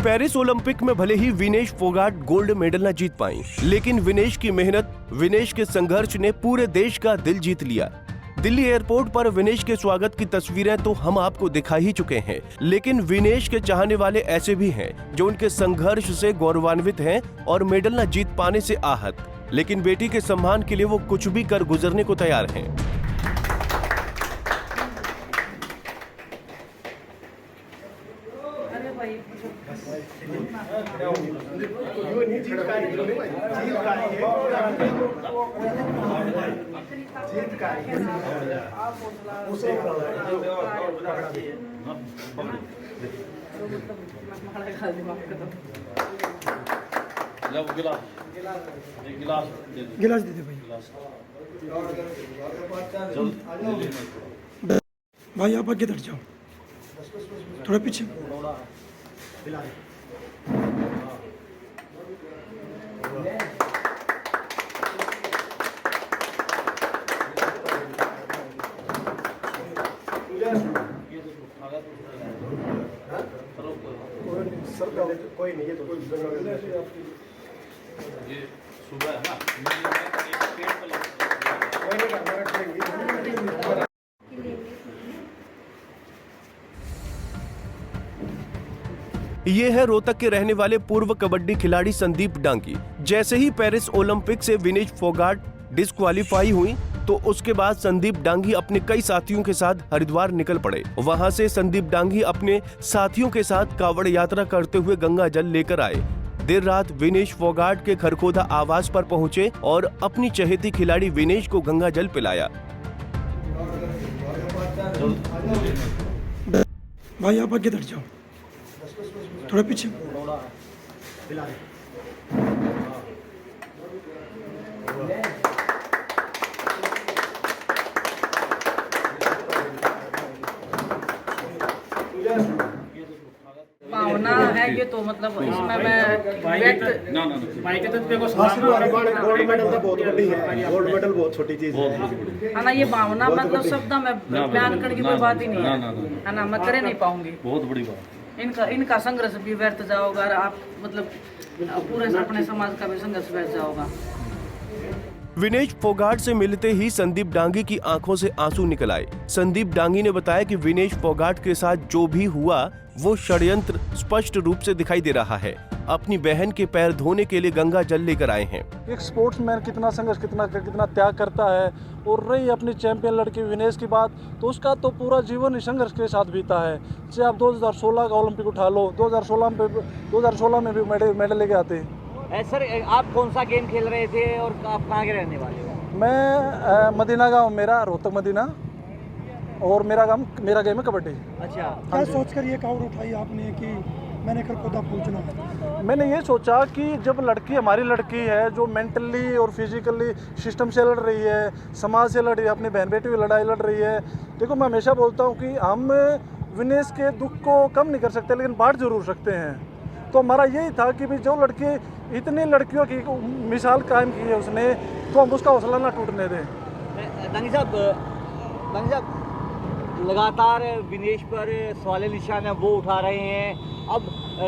Paris Olympic में भले ही Vinesh Phogat gold medal न जीत पाई, लेकिन विनेश की मेहनत, विनेश के संघर्ष ने पूरे देश का दिल जीत लिया। दिल्ली एयरपोर्ट पर विनेश के स्वागत की तस्वीरें तो हम आपको दिखा ही चुके हैं, लेकिन विनेश के चाहने वाले ऐसे भी हैं जो उनके संघर्ष से गौरवान्वित हैं और मेडल न जीत पाने से आहत, लेकिन बेटी के सम्मान के लिए वो कुछ भी कर गुजरने को तैयार हैं। गिलास दे दे भाई आप आगे हट जाओ, थोड़ा पीछे। कोई नहीं, ये तो कोई ये सुबह है ना, ये है रोहतक के रहने वाले पूर्व कबड्डी खिलाड़ी संदीप डांगी। जैसे ही पेरिस ओलंपिक से विनेश फोगाट डिस्क्वालीफाई हुई तो उसके बाद संदीप डांगी अपने कई साथियों के साथ हरिद्वार निकल पड़े। वहां से संदीप डांगी अपने साथियों के साथ कावड़ यात्रा करते हुए गंगा जल लेकर आए। देर रात विनेश फोगाट के खरखोदा आवास पर पहुंचे और अपनी चहेती खिलाड़ी विनेश को गंगा जल पिलाया। भाई आप आगे हट जाओ, थोड़ा पीछे। भावना है ये तो मतलब इसमें मैं व्यक्त गोल्ड मेडल तो बहुत बड़ी है, गोल्ड मेडल बहुत छोटी चीज है ना। ये भावना मतलब शब्द में बयान करने की कोई बात ही नहीं है ना, मैं करे नहीं पाऊंगी। बहुत बड़ी बात। इनका संघर्ष भी व्यर्थ जाओगा, आप मतलब पूरे अपने समाज का भी संघर्ष व्यर्थ जाओगा। विनेश फोगाट से मिलते ही संदीप डांगी की आंखों से आंसू निकल आए। संदीप डांगी ने बताया कि विनेश फोगाट के साथ जो भी हुआ वो षड्यंत्र स्पष्ट रूप से दिखाई दे रहा है। अपनी बहन के पैर धोने के लिए गंगा जल लेकर आए हैं। एक स्पोर्ट्समैन कितना संघर्ष कितना त्याग करता है। और रही अपनी चैंपियन लड़की विनेश की बात, तो उसका तो पूरा जीवन ही संघर्ष के साथ बीता है। चाहे आप 2016 का ओलंपिक उठा लो, 2016 में भी मेडल लेके आते हैं। सर आप कौन सा गेम खेल रहे थे और आप कहाँ के रहने वाले हो? मैं मदीना गाँव, मेरा रोहतक मदीना, और मेरा गेम है कबड्डी। अच्छा, क्या सोच कर ये कावड़ उठाई आपने कि मैंने खरखोदा पहुंचना? मैंने ये सोचा कि जब लड़की हमारी लड़की है जो मेंटली और फिजिकली सिस्टम से लड़ रही है, समाज से लड़ रही है, अपनी बहन बेटी की लड़ाई लड़ रही है। देखो मैं हमेशा बोलता हूँ कि हम विनेश के दुख को कम नहीं कर सकते, लेकिन बांट जरूर सकते हैं। तो हमारा यही था कि भाई जो लड़की इतनी लड़कियों की मिसाल कायम की है उसने, तो हम उसका हौसला ना टूटने दें। दांगी साहब लगातार विनेश पर सवाल निशान है वो उठा रहे हैं। अब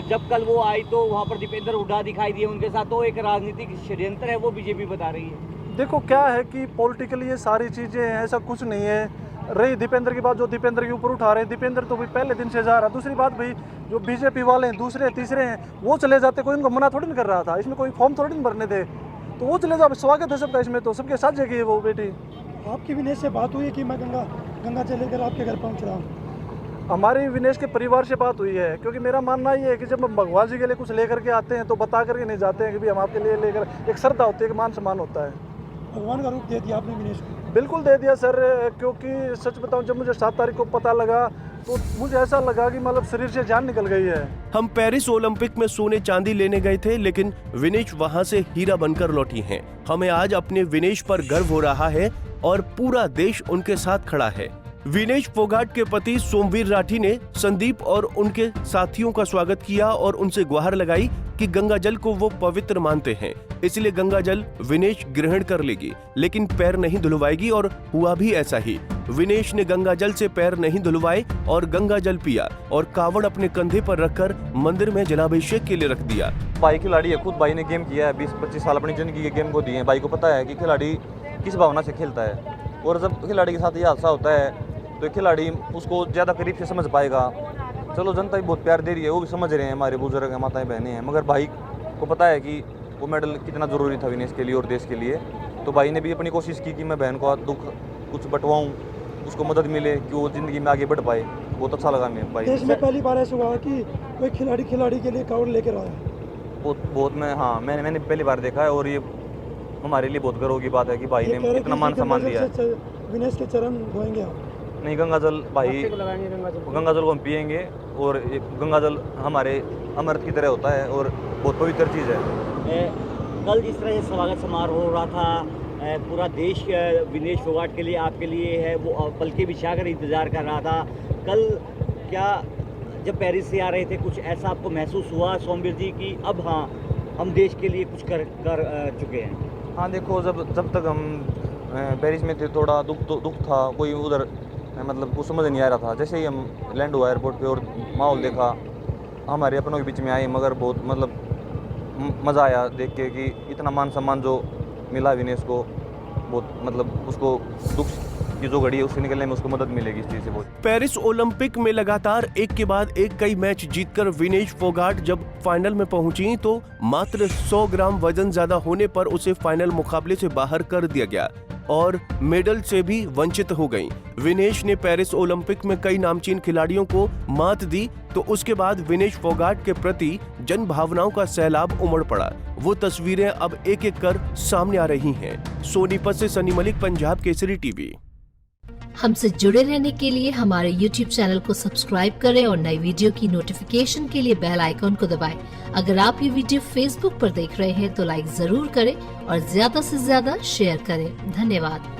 जब कल वो आई तो वहाँ पर दीपेंद्र हुड्डा दिखाई दिए उनके साथ, तो एक राजनीतिक षड्यंत्र है वो बीजेपी बता रही है। देखो क्या है कि पॉलिटिकली ये सारी चीज़ें हैं, ऐसा कुछ नहीं है। रही दीपेंद्र की बात, जो दीपेंद्र के ऊपर उठा रहे हैं, दीपेंद्र तो भाई पहले दिन से जा रहा है। दूसरी बात भाई जो बीजेपी वाले हैं, दूसरे तीसरे हैं, वो चले जाते, कोई उनको मना थोड़ी नहीं कर रहा था। इसमें कोई फॉर्म थोड़ी नहीं भरने थे, तो वो चले जाओ, स्वागत है सबका इसमें, तो सबके साथ जगह है वो बेटी। आपकी विनेश से बात हुई है कि मैं गंगा जल लेकर आपके घर पहुँच रहा हूँ? हमारी विनेश के परिवार से बात हुई है, क्योंकि मेरा मानना ये है कि जब हम भगवान जी के लिए कुछ लेकर के आते हैं तो बता करके नहीं जाते हैं कि भाई हम आपके लिए लेकर, एक श्रद्धा होती है, एक मान सम्मान होता है। भगवान का रूप दे दिया आपने विनेश को? बिल्कुल दे दिया सर, क्योंकि सच बताऊं जब मुझे 7 तारीख को पता लगा तो मुझे ऐसा लगा कि मतलब शरीर से जान निकल गई है। हम पेरिस ओलंपिक में सोने चांदी लेने गए थे, लेकिन विनेश वहां से हीरा बनकर लौटी हैं। हमें आज अपने विनेश पर गर्व हो रहा है और पूरा देश उनके साथ खड़ा है। विनेश फोगाट के पति सोमवीर राठी ने संदीप और उनके साथियों का स्वागत किया और उनसे गुहार लगाई कि गंगा जल को वो पवित्र मानते हैं। इसलिए गंगा जल विनेश ग्रहण कर लेगी, लेकिन पैर नहीं धुलवाएगी। और हुआ भी ऐसा ही। विनेश ने गंगा जल से पैर नहीं धुलवाए और गंगा जल पिया और कावड़ अपने कंधे पर रखकर मंदिर में जलाभिषेक के लिए रख दिया। भाई खिलाड़ी है, खुद भाई ने गेम किया है, 20-25 साल अपनी जिंदगी के गेम को दिए हैं। भाई को पता है कि खिलाड़ी किस भावना से खेलता है, और जब खिलाड़ी के साथ ये हादसा होता है तो खिलाड़ी उसको ज़्यादा करीब से समझ पाएगा। चलो जनता भी बहुत प्यार दे रही है, वो भी समझ रहे हैं, हमारे बुजुर्ग हैं, माताएं बहनें हैं, मगर भाई को पता है कि वो मेडल कितना ज़रूरी था विनेश के लिए और देश के लिए। तो भाई ने भी अपनी कोशिश की कि मैं बहन को दुख कुछ बंटवाऊँ, उसको मदद मिले कि वो ज़िंदगी में आगे बढ़ पाए। बहुत अच्छा लगा मैं भाई। देश में पहली बार ऐसा हुआ कि कोई खिलाड़ी के लिए कावड़ लेकर आया। बहुत मैंने पहली बार देखा है, और ये हमारे लिए बहुत गर्व की बात है कि भाई ने इतना मान सम्मान दिया है। विनेश के चरण धोएंगे आप? नहीं, गंगाजल भाई, गंगाजल को हम पियेंगे, और गंगाजल हमारे अमृत की तरह होता है और बहुत पवित्र चीज़ है। कल जिस तरह से स्वागत समारोह हो रहा था, पूरा देश विनेश फोगाट के लिए, आपके लिए है, वो पलके बिछा कर इंतज़ार कर रहा था। कल क्या जब पेरिस से आ रहे थे, कुछ ऐसा आपको महसूस हुआ सोमवीर जी कि अब हाँ हम देश के लिए कुछ कर चुके हैं? हाँ देखो, जब तक हम पेरिस में थे थोड़ा दुख था, कोई उधर मतलब कुछ समझ नहीं आ रहा था। जैसे ही हम लैंड हुआ एयरपोर्ट पे और माहौल देखा, हमारे अपनों के बीच में आए, मगर बहुत मतलब मज़ा आया देख के कि इतना मान सम्मान जो मिला विनेश को, बहुत मतलब उसको दुख की जो घड़ी है उससे निकलने में उसको मदद मिलेगी इस चीज़ से बहुत। पेरिस ओलंपिक में लगातार एक के बाद एक कई मैच जीतकर विनेश फोगाट जब फाइनल में पहुंची तो मात्र 100 ग्राम वजन ज्यादा होने पर उसे फाइनल मुकाबले से बाहर कर दिया गया और मेडल से भी वंचित हो गईं। विनेश ने पेरिस ओलंपिक में कई नामचीन खिलाड़ियों को मात दी तो उसके बाद विनेश फोगाट के प्रति जन भावनाओं का सैलाब उमड़ पड़ा। वो तस्वीरें अब एक एक कर सामने आ रही हैं। सोनीपत से सनी मलिक, पंजाब केसरी टीवी। हमसे जुड़े रहने के लिए हमारे YouTube चैनल को सब्सक्राइब करें और नई वीडियो की नोटिफिकेशन के लिए बेल आइकॉन को दबाएं। अगर आप ये वीडियो Facebook पर देख रहे हैं तो लाइक जरूर करें और ज्यादा से ज्यादा शेयर करें। धन्यवाद।